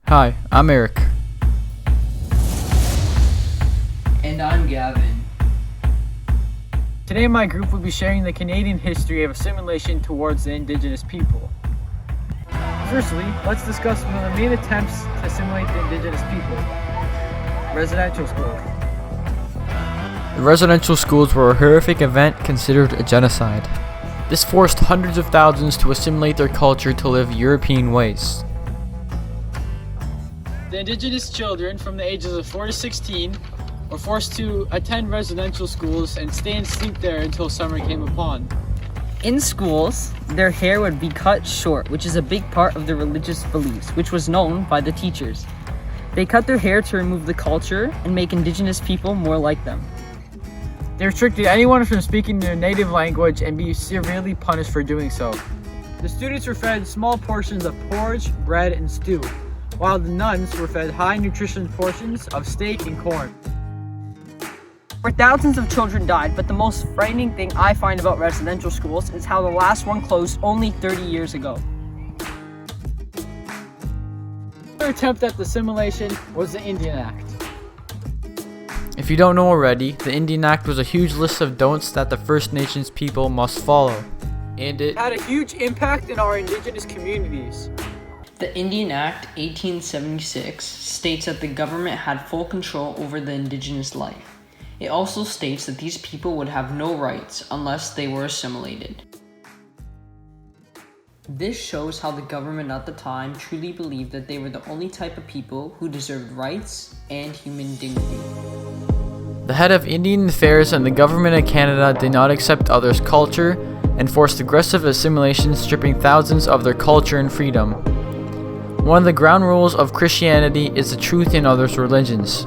Hi, I'm Eric. And I'm Gavin. Today my group will be sharing the Canadian history of assimilation towards the Indigenous people. Firstly, let's discuss one of the main attempts to assimilate the Indigenous people: residential schools. The residential schools were a horrific event considered a genocide. This forced hundreds of thousands to assimilate their culture to live European ways. The Indigenous children from the ages of 4 to 16 were forced to attend residential schools and stay and sleep there until summer came upon. In schools, their hair would be cut short, which is a big part of their religious beliefs, which was known by the teachers. They cut their hair to remove the culture and make Indigenous people more like them. They restricted anyone from speaking their native language and be severely punished for doing so. The students were fed small portions of porridge, bread, and stew, while the nuns were fed high nutrition portions of steak and corn. Where thousands of children died, but the most frightening thing I find about residential schools is how the last one closed only 30 years ago. Another attempt at assimilation was the Indian Act. If you don't know already, the Indian Act was a huge list of don'ts that the First Nations people must follow, and it had a huge impact in our Indigenous communities. The Indian Act 1876 states that the government had full control over the Indigenous life. It also states that these people would have no rights unless they were assimilated. This shows how the government at the time truly believed that they were the only type of people who deserved rights and human dignity. The head of Indian Affairs and the government of Canada did not accept others' culture and forced aggressive assimilation, stripping thousands of their culture and freedom. One of the ground rules of Christianity is the truth in others' religions.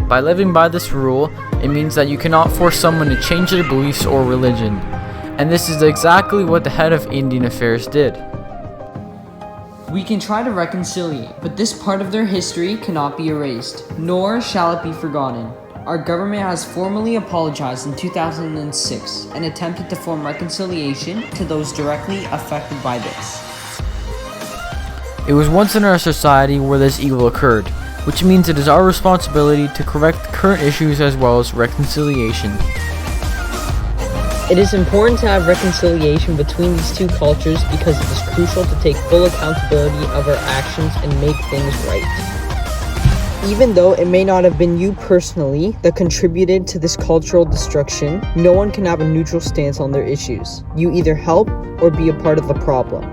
By living by this rule, it means that you cannot force someone to change their beliefs or religion. And this is exactly what the head of Indian Affairs did. We can try to reconciliate, but this part of their history cannot be erased, nor shall it be forgotten. Our government has formally apologized in 2006 and attempted to form reconciliation to those directly affected by this. It was once in our society where this evil occurred, which means it is our responsibility to correct current issues as well as reconciliation. It is important to have reconciliation between these two cultures because it is crucial to take full accountability of our actions and make things right. Even though it may not have been you personally that contributed to this cultural destruction, no one can have a neutral stance on their issues. You either help or be a part of the problem.